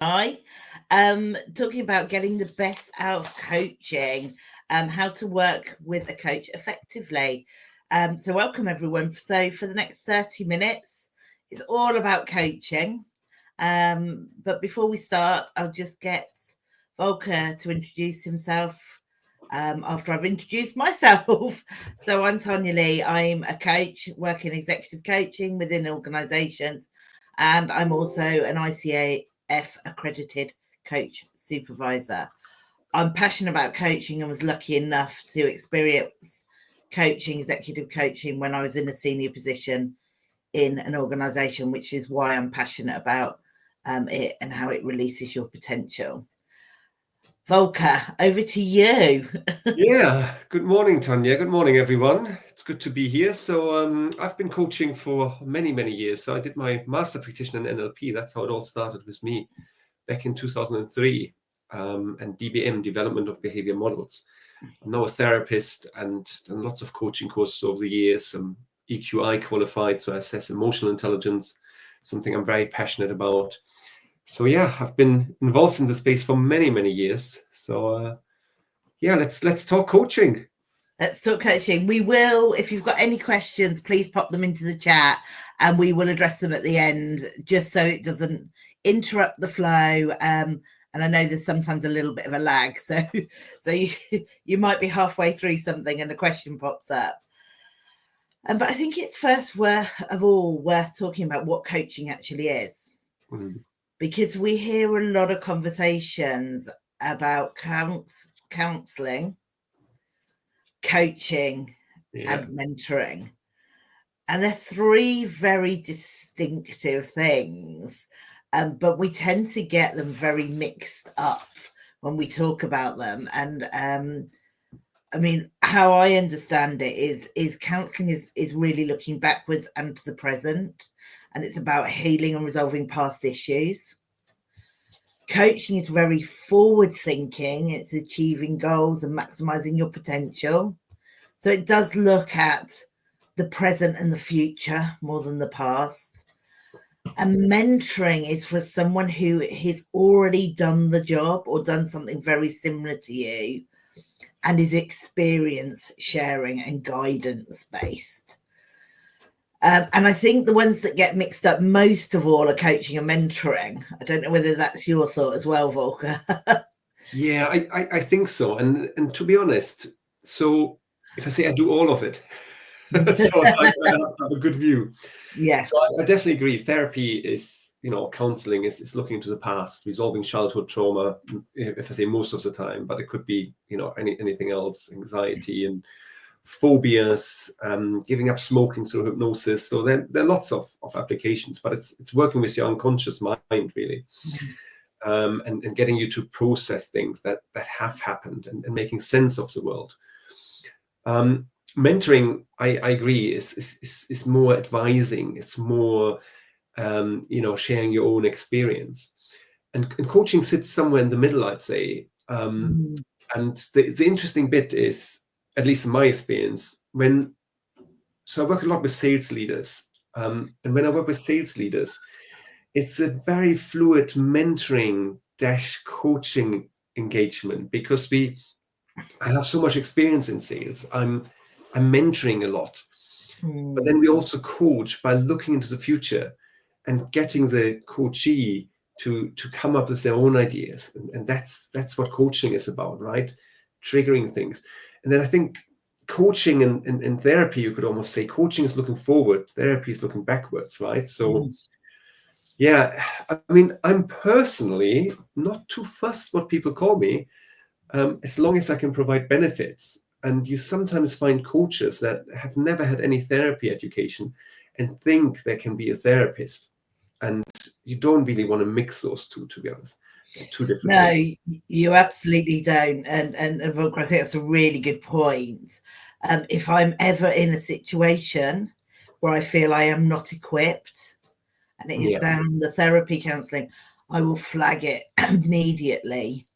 Hi. Talking about getting the best out of coaching, how to work with a coach effectively. So welcome everyone. So for the next 30 minutes, it's all about coaching. But before we start, I'll just get Volker to introduce himself after I've introduced myself. So I'm Tanya Lee. I'm a coach working executive coaching within organisations, and I'm also an ICAF accredited coach supervisor. I'm passionate about coaching and was lucky enough to experience coaching, executive coaching, when I was in a senior position in an organisation, which is why I'm passionate about it and how it releases your potential. Volker, over to you. Yeah, good morning, Tanya. Good morning, everyone. It's good to be here. So I've been coaching for many, many years. So I did my master practitioner in NLP. That's how it all started with me back in 2003, and DBM, Development of Behavior Models. I'm now a therapist and done lots of coaching courses over the years. I'm EQI qualified, so I assess emotional intelligence, something I'm very passionate about. So yeah, I've been involved in the space for many, many years. So yeah, let's talk coaching. Let's talk coaching. We will, if you've got any questions, please pop them into the chat and we will address them at the end, just so it doesn't interrupt the flow. And I know there's sometimes a little bit of a lag. So you might be halfway through something and a question pops up. But I think it's first of all worth talking about what coaching actually is. Because we hear a lot of conversations about counselling, coaching, and mentoring. And they're three very distinctive things, but we tend to get them very mixed up when we talk about them. And I mean, how I understand it is counselling is really looking backwards and to the present, and it's about healing and resolving past issues. Coaching is very forward thinking. It's achieving goals and maximizing your potential. So it does look at the present and the future more than the past. And mentoring is for someone who has already done the job or done something very similar to you and is experience sharing and guidance based. And I think the ones that get mixed up most of all are coaching and mentoring. I don't know whether that's your thought as well, Volker. Yeah, I think so. And to be honest, so if I say I do all of it, so I have a good view. Yeah. So I definitely agree. Therapy is, counseling is looking into the past, resolving childhood trauma, if I say most of the time, but it could be, anything else, anxiety and phobias, giving up smoking through hypnosis. So there are lots of applications, but it's working with your unconscious mind, really. And getting you to process things that have happened and making sense of the world. Mentoring, I agree, is more advising. It's more, sharing your own experience. And coaching sits somewhere in the middle, I'd say. And the interesting bit is, at least in my experience, so I work a lot with sales leaders. And when I work with sales leaders, it's a very fluid mentoring / coaching engagement, because I have so much experience in sales. I'm mentoring a lot, but then we also coach by looking into the future and getting the coachee to come up with their own ideas, and that's what coaching is about, right? Triggering things. And then I think coaching and therapy, you could almost say coaching is looking forward, therapy is looking backwards, right? So yeah, I mean, I'm personally not too fussed what people call me, as long as I can provide benefits. And you sometimes find coaches that have never had any therapy education and think they can be a therapist. And you don't really want to mix those two, to be honest. They're two different things. You absolutely don't. And Volker, I think that's a really good point. If I'm ever in a situation where I feel I am not equipped, and it is down the therapy counselling, I will flag it immediately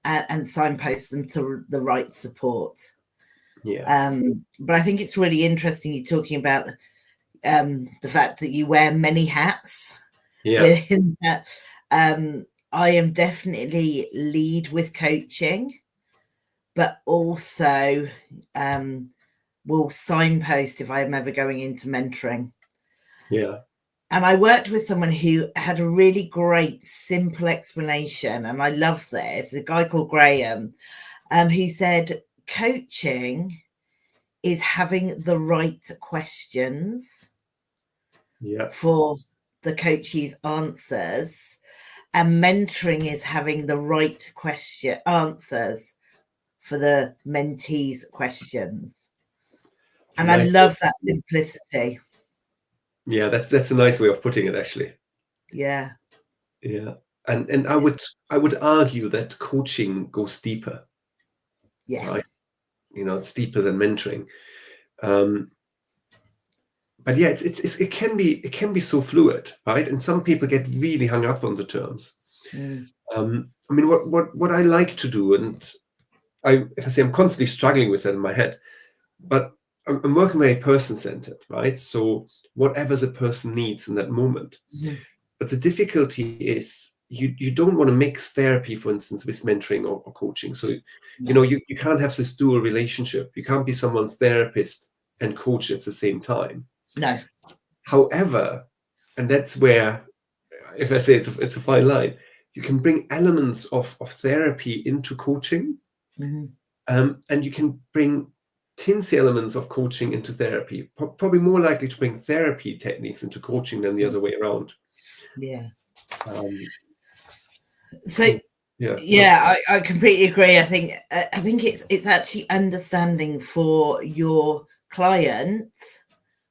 and signpost them to the right support. But I think it's really interesting you're talking about the fact that you wear many hats within that. I am definitely lead with coaching, but also will signpost if I'm ever going into mentoring. Yeah. And I worked with someone who had a really great, simple explanation. And I love this. A guy called Graham, who said, coaching is having the right questions for the coach's answers. And mentoring is having the right answers for the mentee's questions. And I love that simplicity. Yeah, that's a nice way of putting it, actually. Yeah. Yeah. And I would argue that coaching goes deeper. Yeah. Right. It's deeper than mentoring. But yeah, it can be so fluid, right? And some people get really hung up on the terms. I mean, what I like to do, and if I say I'm constantly struggling with that in my head, but I'm working very person-centered, right? So whatever the person needs in that moment. But the difficulty is you don't want to mix therapy, for instance, with mentoring or coaching. So you can't have this dual relationship. You can't be someone's therapist and coach at the same time. No. However, and that's where, if I say it's a fine line, you can bring elements of therapy into coaching, and you can bring tinsy elements of coaching into therapy. Probably more likely to bring therapy techniques into coaching than the other way around. Yeah. So yeah, I completely agree. I think it's actually understanding for your client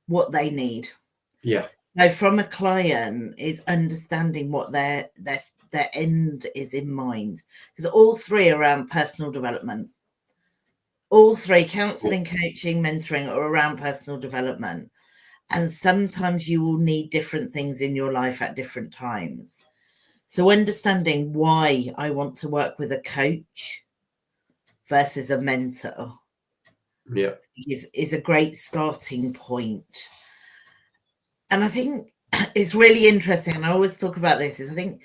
what they need. Yeah. So from a client is understanding what their end is in mind, because all three are around personal development. All three, counseling, coaching, mentoring, are around personal development. And sometimes you will need different things in your life at different times. So understanding why I want to work with a coach versus a mentor is a great starting point. And I think it's really interesting, and I always talk about this, is I think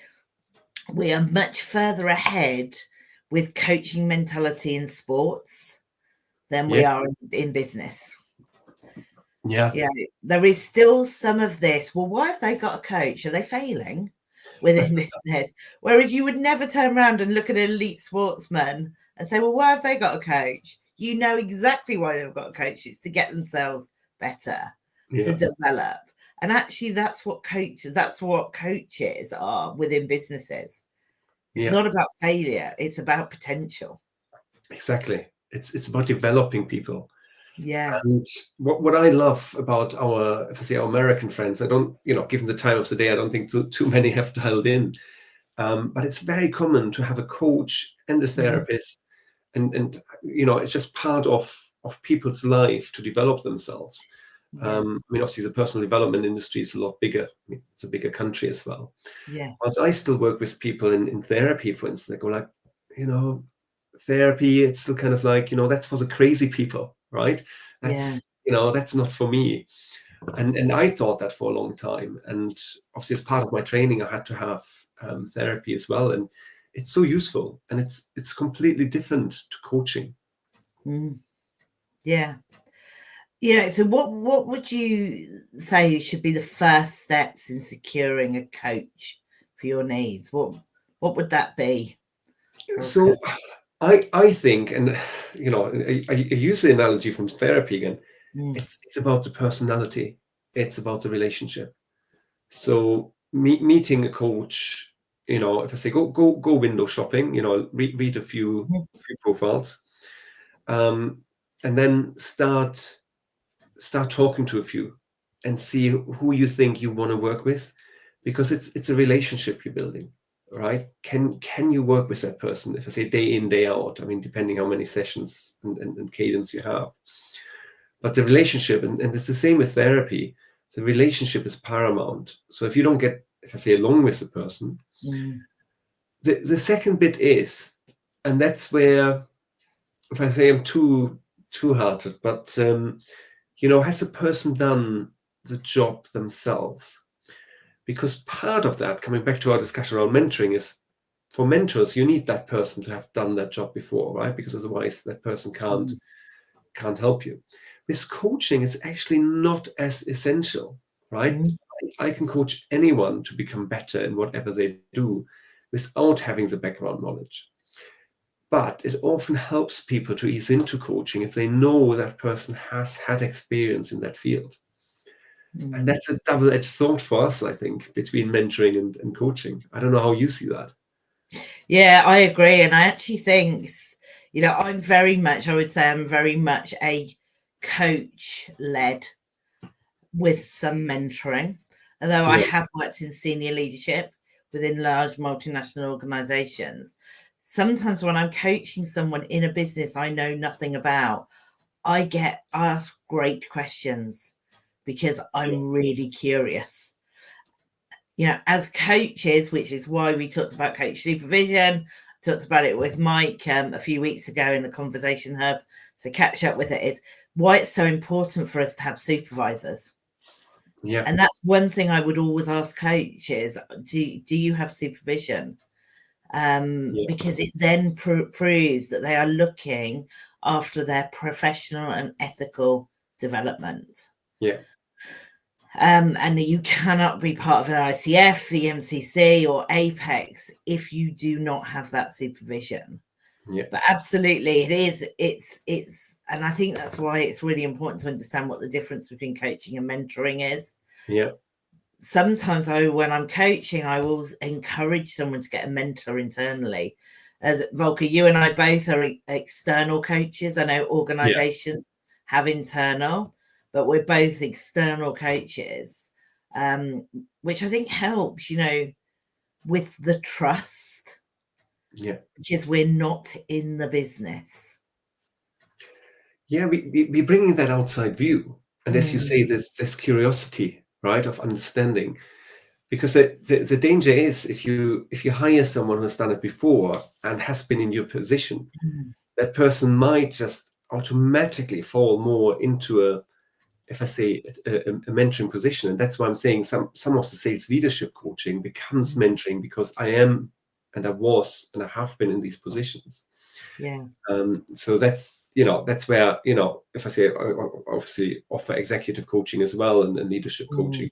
we are much further ahead with coaching mentality in sports than we are in business. Yeah. There is still some of this. Well, why have they got a coach? Are they failing within business? Whereas you would never turn around and look at an elite sportsman and say, well, why have they got a coach? You know exactly why they've got a coach. It's to get themselves better, to develop. And actually, that's what coaches are within businesses. It's not about failure. It's about potential. Exactly. It's about developing people. Yeah. And what I love about our American friends, I don't, given the time of the day, I don't think too many have dialed in. But it's very common to have a coach and a therapist, and it's just part of people's life to develop themselves. I mean, obviously, the personal development industry is a lot bigger. I mean, it's a bigger country as well. Yeah. But I still work with people in therapy, for instance. They go like, therapy, it's still kind of like, that's for the crazy people, right? That's that's not for me. And I thought that for a long time. And obviously, as part of my training, I had to have therapy as well. And it's so useful, and it's completely different to coaching. Yeah. So what would you say should be the first steps in securing a coach for your needs? What would that be? So I think, and I use the analogy from therapy again. It's about the personality. It's about the relationship. So meeting a coach, if I say go window shopping, read a few profiles, and then start talking to a few and see who you think you want to work with, because it's a relationship you're building, right? Can you work with that person, if I say day in, day out? I mean, depending how many sessions and cadence you have. But the relationship, and it's the same with therapy, the relationship is paramount. So if you don't get, if I say, along with the person, the second bit is, and that's where, if I say I'm too hearted, but has the person done the job themselves? Because part of that, coming back to our discussion around mentoring, is for mentors, you need that person to have done that job before, right? Because otherwise that person can't help you. With coaching, it's actually not as essential, right? I can coach anyone to become better in whatever they do without having the background knowledge. But it often helps people to ease into coaching if they know that person has had experience in that field. And that's a double-edged sword for us, I think, between mentoring and coaching. I don't know how you see that. Yeah, I agree. And I actually think, I'm very much a coach-led with some mentoring. Although I have worked in senior leadership within large multinational organizations, sometimes when I'm coaching someone in a business I know nothing about, I get asked great questions because I'm really curious. As coaches, which is why we talked about coach supervision, talked about it with Mike a few weeks ago in the Conversation Hub. So catch up with it is why it's so important for us to have supervisors. Yeah. And that's one thing I would always ask coaches, do you have supervision? Because it then proves that they are looking after their professional and ethical development. Yeah. And you cannot be part of an ICF, the MCC, or Apex if you do not have that supervision. Yeah. But absolutely, it is. It's, and I think that's why it's really important to understand what the difference between coaching and mentoring is. Yeah. Sometimes when I'm coaching, I will encourage someone to get a mentor internally. As Volker, you and I both are external coaches. I know organizations have internal, but we're both external coaches, which I think helps, with the trust. Yeah. Because we're not in the business. Yeah, we bring in that outside view. And as you say, there's curiosity, right, of understanding. Because the danger is if you hire someone who's done it before and has been in your position, that person might just automatically fall more into a mentoring position. And that's why I'm saying some of the sales leadership coaching becomes mentoring, because I am and I was and I have been in these positions. Yeah. So that's where, if I say, obviously offer executive coaching as well and leadership coaching.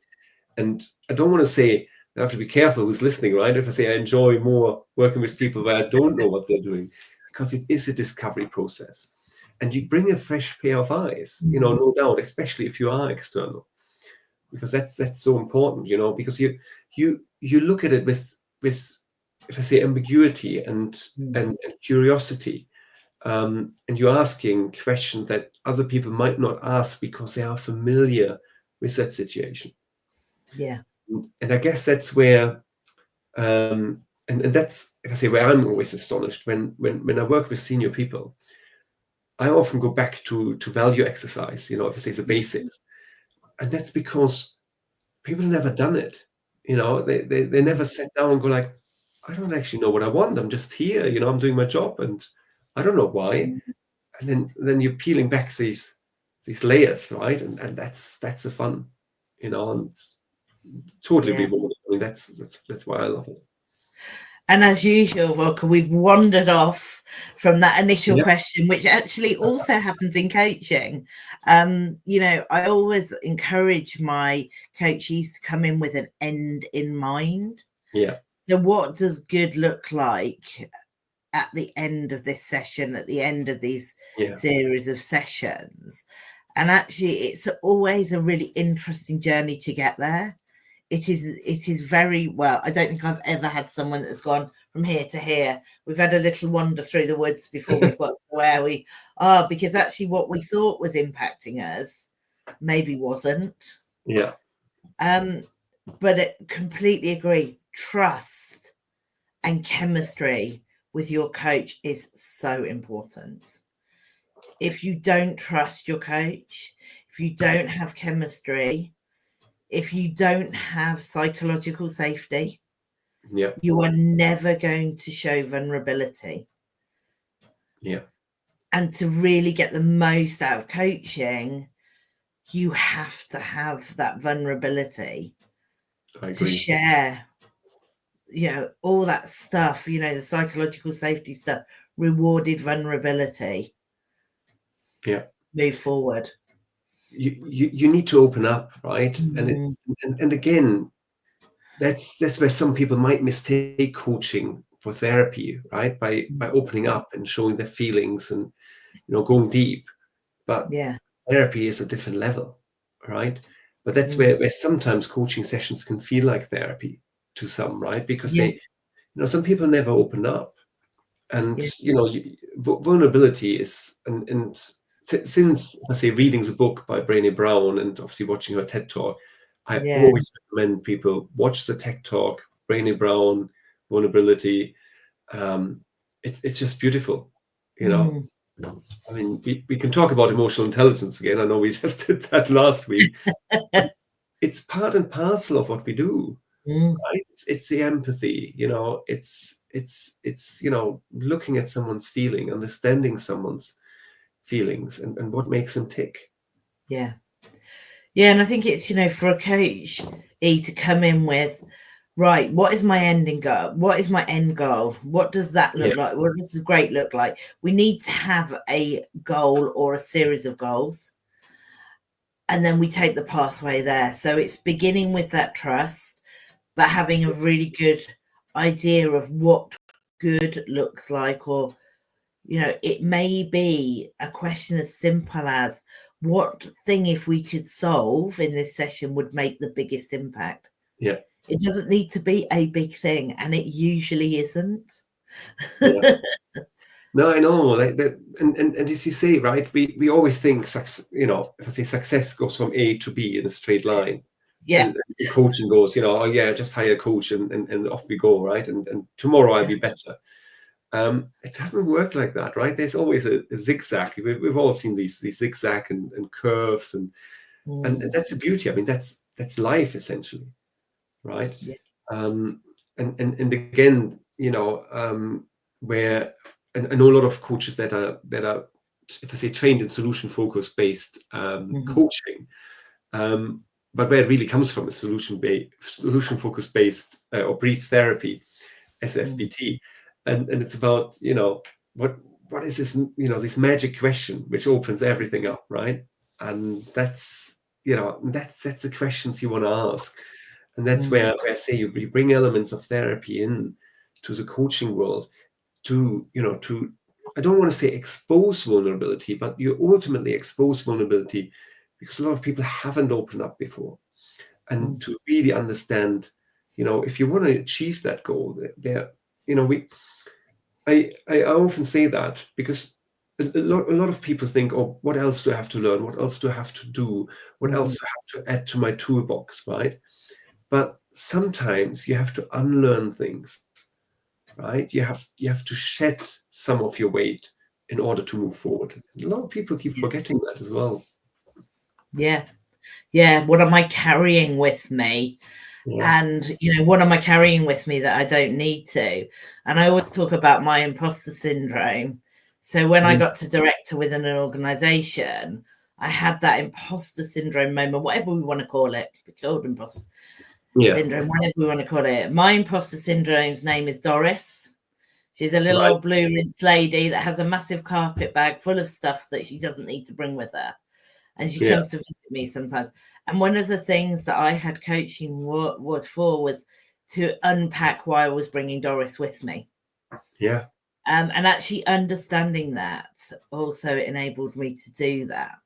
And I don't want to say, I have to be careful who's listening, right? If I say I enjoy more working with people where I don't know what they're doing, because it is a discovery process. And you bring a fresh pair of eyes, no doubt, especially if you are external, because that's so important, because you look at it with if I say ambiguity and curiosity, and you're asking questions that other people might not ask because they are familiar with that situation. Yeah. And I guess that's where, and that's, if I say, where I'm always astonished when I work with senior people. I often go back to value exercise, if I say the basics, and that's because people never done it. They never sat down and go like, I don't actually know what I want. I'm just here, I'm doing my job, and I don't know why. And then you're peeling back these layers, right? And that's the fun, and it's totally rewarding. I mean, that's why I love it. And as usual, Volker, we've wandered off from that initial question, which actually also happens in coaching. I always encourage my coachees to come in with an end in mind. Yeah. So what does good look like at the end of this session, at the end of these series of sessions? And actually, it's always a really interesting journey to get there. It is very well. I don't think I've ever had someone that's gone from here to here. We've had a little wander through the woods before we've got to where we are, because actually what we thought was impacting us maybe wasn't. Yeah. But I completely agree. Trust and chemistry with your coach is so important. If you don't trust your coach, if you don't have chemistry, if you don't have psychological safety, you are never going to show vulnerability. Yeah. And to really get the most out of coaching, you have to have that vulnerability to share all that stuff, the psychological safety stuff, rewarded vulnerability. Yeah. Move forward. You need to open up, right? And Mm. and again, that's where some people might mistake coaching for therapy, right? By opening up and showing their feelings and going deep. But Yeah. therapy is a different level, right? But that's Mm. where sometimes coaching sessions can feel like therapy to some, right? Because Yeah. some people never open up, and Yeah. vulnerability is, and since I say reading the book by Brené Brown and obviously watching her TED talk, I Yeah. always recommend people watch the TED talk, Brené Brown, vulnerability. It's just beautiful, Mm. I mean, we can talk about emotional intelligence again. I know we just did that last week, but it's part and parcel of what we do, Mm. right? It's the empathy, it's looking at someone's feeling, understanding someone's feelings, and what makes them tick. Yeah. Yeah, and I think it's, for a coach to come in with, right, what is my ending goal? What is my end goal? What does that look like? What does the great look like? We need to have a goal or a series of goals. And then we take the pathway there. So it's beginning with that trust, but having a really good idea of what good looks like, or, it may be a question as simple as, what thing, if we could solve in this session, would make the biggest impact? Yeah. It doesn't need to be a big thing, and it usually isn't. Yeah. No, I know, like that, and as you say, right, we always think if I say success goes from A to B in a straight line. Yeah. And coaching goes, oh yeah, just hire a coach and off we go, right? And tomorrow I'll be better. It doesn't work like that, right? There's always a zigzag. We've all seen these zigzag and curves, and that's the beauty. I mean, that's life essentially, right? Yeah. And again, where I know a lot of coaches that are, if I say, trained in solution focus based coaching, but where it really comes from is solution focus based or brief therapy, SFBT, and it's about what is this this magic question which opens everything up, right? And that's that's the questions you want to ask, and that's where I say you bring elements of therapy in to the coaching world to I don't want to say expose vulnerability, but you ultimately expose vulnerability because a lot of people haven't opened up before, and to really understand, if you want to achieve that goal, I often say that because a lot of people think, oh, what else do I have to learn? What else do I have to do? What else do I have to add to my toolbox, right? But sometimes you have to unlearn things, right? You have to shed some of your weight in order to move forward. A lot of people keep forgetting that as well. Yeah. Yeah. What am I carrying with me? Yeah. And, what am I carrying with me that I don't need to? And I always talk about my imposter syndrome. So when I got to director within an organization, I had that imposter syndrome moment, whatever we want to call it, called imposter syndrome, whatever we want to call it. My imposter syndrome's name is Doris. She's a little old blue rinse lady that has a massive carpet bag full of stuff that she doesn't need to bring with her. And she comes to visit me sometimes. And one of the things that I had coaching was to unpack why I was bringing Doris with me. Yeah. And actually understanding that also enabled me to do that.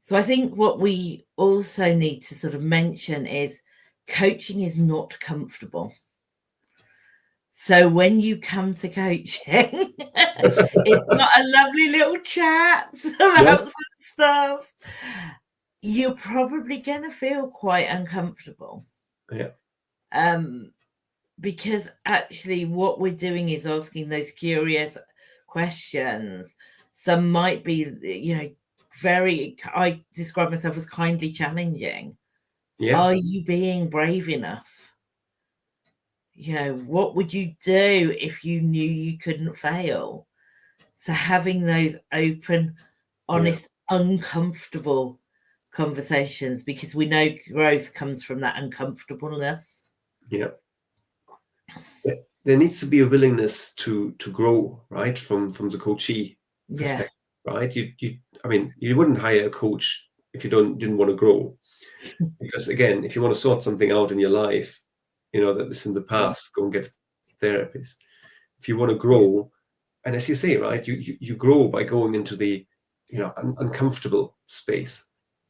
So I think what we also need to sort of mention is coaching is not comfortable. So when you come to coaching, it's not a lovely little chat about some stuff. You're probably going to feel quite uncomfortable. Yeah. Because actually what we're doing is asking those curious questions. Some might be, I describe myself as kindly challenging. Yeah. Are you being brave enough? What would you do if you knew you couldn't fail? So having those open, honest, uncomfortable conversations, because we know growth comes from that uncomfortableness. Yeah. there needs to be a willingness to grow, right, from the coachee Yeah. perspective, right? I mean, you wouldn't hire a coach if you didn't want to grow, because again, if you want to sort something out in your life, that is in the past, go and get a therapist. If you want to grow, and as you say, right, you grow by going into the uncomfortable space,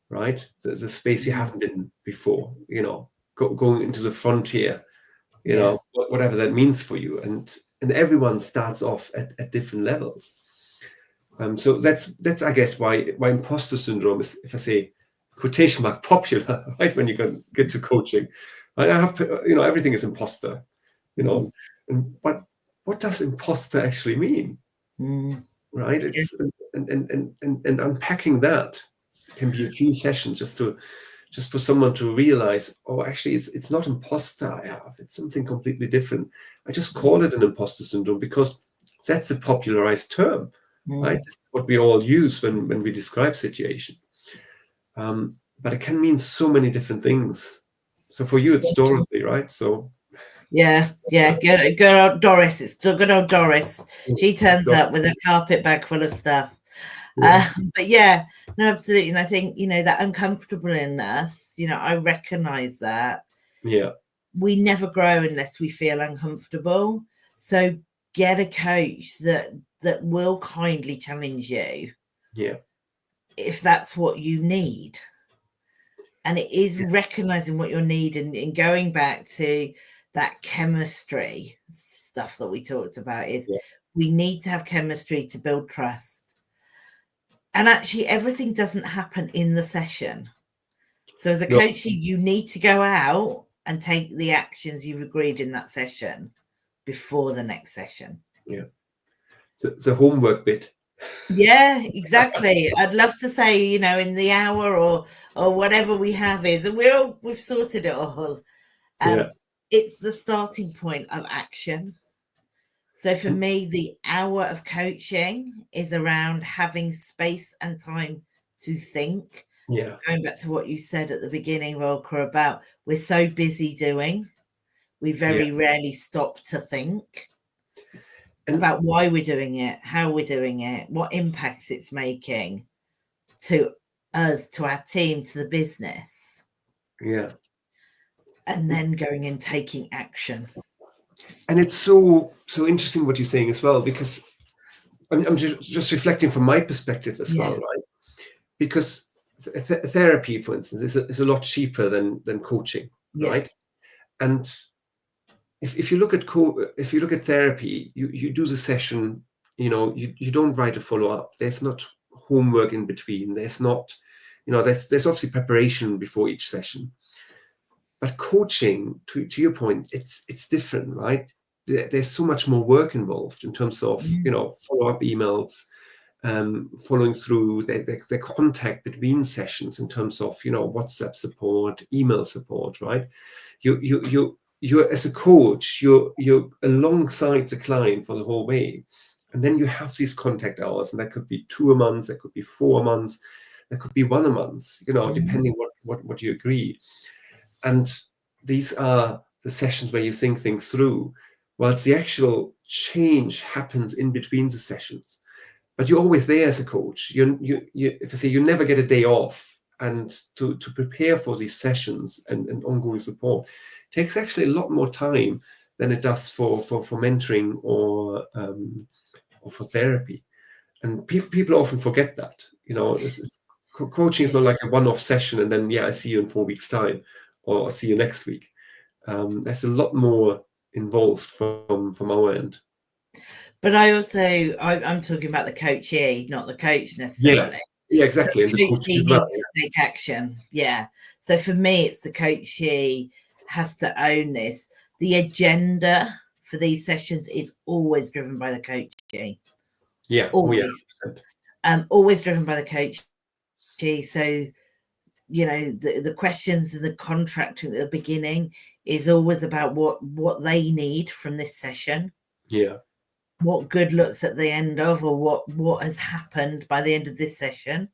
right? There's a space you haven't been before, going into the frontier, whatever that means for you, and everyone starts off at different levels. So that's I guess why imposter syndrome is, if I say quotation mark, popular, right? When you get to coaching, right? I have everything is imposter, and what does imposter actually mean, right? It's and unpacking that can be a few sessions just for someone to realize, oh, actually, it's not imposter I have, it's something completely different. I just call it an imposter syndrome because that's a popularized term, right? It's what we all use when we describe situation. But it can mean so many different things. So for you, it's Dorothy, right? So yeah, good old Doris. It's still good old Doris. She turns up with a carpet bag full of stuff. But yeah, no, absolutely. And I think, that uncomfortableness, I recognize that. Yeah. We never grow unless we feel uncomfortable. So get a coach that will kindly challenge you. Yeah. If that's what you need. And it is recognizing what you need and going back to that chemistry stuff that we talked about is we need to have chemistry to build trust. And actually everything doesn't happen in the session. So as a coach, you need to go out and take the actions you've agreed in that session before the next session. Yeah. So the homework bit. Yeah, exactly. I'd love to say, in the hour or whatever we have is, and we've sorted it all. It's the starting point of action. So for me, the hour of coaching is around having space and time to think. Yeah. Going back to what you said at the beginning, Volker, about we're so busy doing, we very rarely stop to think about why we're doing it, how we're doing it, what impacts it's making to us, to our team, to the business. Yeah. And then going and taking action. And it's so interesting what you're saying as well, because I'm just reflecting from my perspective as well, right? Because therapy, for instance, is a lot cheaper than coaching, right? And if you look at therapy, you do the session, you don't write a follow-up. There's not homework in between. There's not, there's obviously preparation before each session. But coaching, to your point, it's different, right? There's so much more work involved in terms of follow-up emails, following through the contact between sessions in terms of WhatsApp support, email support, right? You're as a coach, you're alongside the client for the whole way, and then you have these contact hours, and that could be 2 a month, that could be 4 a month, that could be 1 a month, depending what you agree. And these are the sessions where you think things through, whilst the actual change happens in between the sessions. But you're always there as a coach. If I say, you never get a day off, and to prepare for these sessions and ongoing support takes actually a lot more time than it does for mentoring or for therapy. And people often forget that. Coaching is not like a one-off session and then I see you in 4 weeks' time, or I'll see you next week. There's a lot more involved from our end. But I'm talking about the coachee, not the coach necessarily. Yeah, exactly. So the coachee needs to take action. Yeah. So for me, it's the coachee has to own this. The agenda for these sessions is always driven by the coachee. Yeah. Always. Always driven by the coachee. So, the questions and the contract at the beginning is always about what they need from this session. Yeah. What good looks at the end of, or what has happened by the end of this session.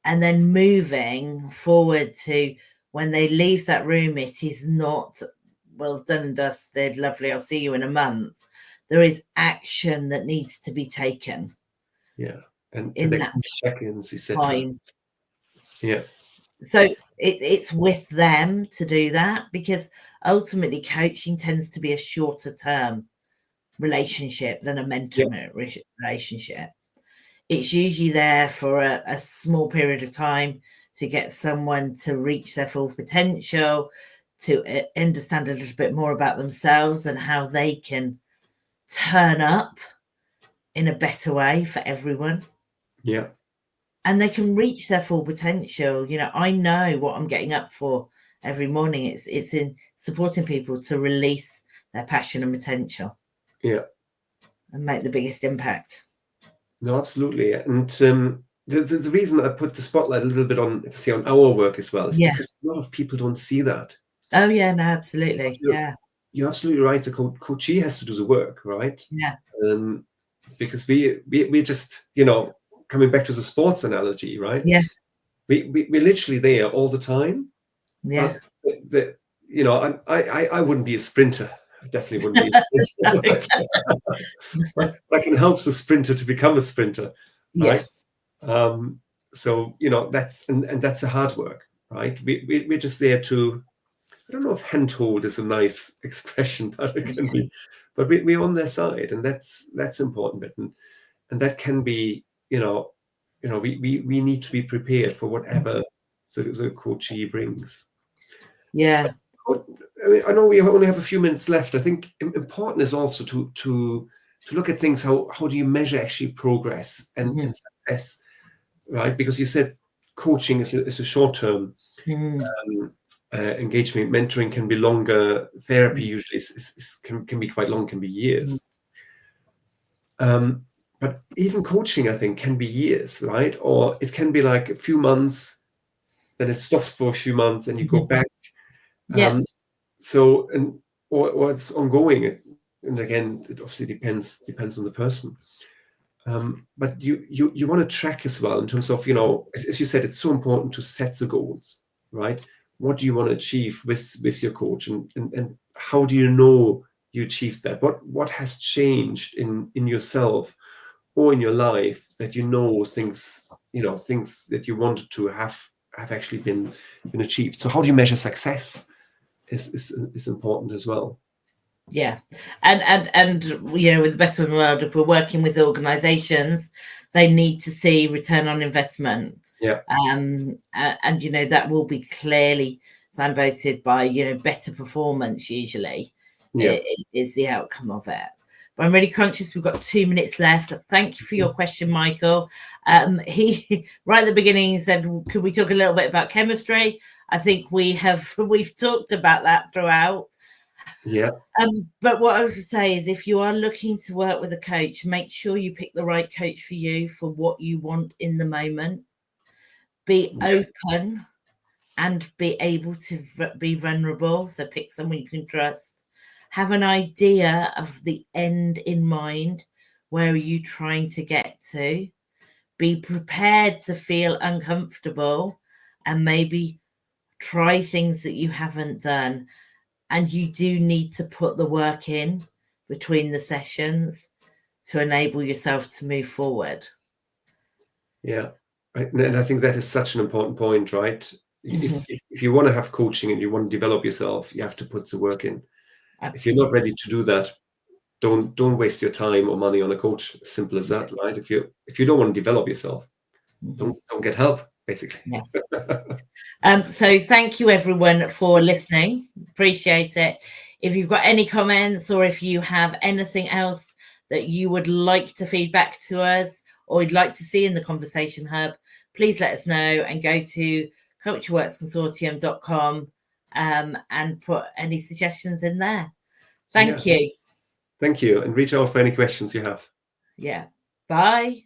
And then moving forward to when they leave that room, it is not well, it's done and dusted, lovely, I'll see you in a month. There is action that needs to be taken. Yeah. And in there that can be check-ins, etc. time. Yeah. So it's with them to do that, because ultimately coaching tends to be a shorter term relationship than a mentor relationship. It's usually there for a small period of time to get someone to reach their full potential, to understand a little bit more about themselves and how they can turn up in a better way for everyone. Yeah. And they can reach their full potential. I know what I'm getting up for every morning. It's in supporting people to release their passion and potential. Yeah. And make the biggest impact. No, absolutely. And the reason I put the spotlight a little bit on our work as well is because a lot of people don't see that. Oh yeah, no, absolutely. You're absolutely right. The coachee has to do the work, right? Yeah. Because we just, coming back to the sports analogy, right? Yeah. We're literally there all the time. Yeah. But I wouldn't be a sprinter. I definitely wouldn't be a sprinter. but I can help the sprinter to become a sprinter, right? So that's and that's the hard work, right? We're just there to, I don't know if handhold is a nice expression, but it can be, but we're on their side, and that's important bit, and that can be, we need to be prepared for whatever the coachee brings. Yeah. I know we only have a few minutes left. I think important is also to look at things. How do you measure actually progress and success, right? Because you said coaching is a short term engagement. Mentoring can be longer. Therapy usually can be quite long. Can be years. But even coaching, I think, can be years, right? Or it can be like a few months, then it stops for a few months, and you go back. So, or it's ongoing, and again, it obviously depends on the person. But you want to track as well in terms of, as you said, it's so important to set the goals, right? What do you want to achieve with your coach, and how do you know you achieved that? What has changed in yourself or in your life that things that you wanted to have actually been achieved? So how do you measure success is important as well. Yeah. And with the best of the world, if we're working with organizations, they need to see return on investment. Yeah. And that will be clearly signposted by better performance usually. Is the outcome of it. But I'm really conscious we've got 2 minutes left. Thank you for your question, Michael. He right at the beginning said, could we talk a little bit about chemistry? I think we've talked about that throughout. Yeah. But what I would say is, if you are looking to work with a coach, make sure you pick the right coach for you, for what you want in the moment. Be open and be able to be vulnerable. So pick someone you can trust. Have an idea of the end in mind. Where are you trying to get to? Be prepared to feel uncomfortable and maybe try things that you haven't done. And you do need to put the work in between the sessions to enable yourself to move forward. Yeah. And I think that is such an important point, right? If you want to have coaching and you want to develop yourself, you have to put the work in. Absolutely. If you're not ready to do that, don't waste your time or money on a coach. Simple as that, right? If you don't want to develop yourself, don't get help, basically. Yeah. So thank you everyone for listening. Appreciate it. If you've got any comments, or if you have anything else that you would like to feedback to us, or you'd like to see in the Conversation Hub, please let us know and go to cultureworksconsortium.com and put any suggestions in there. Thank you. Thank you. And reach out for any questions you have. Yeah. Bye.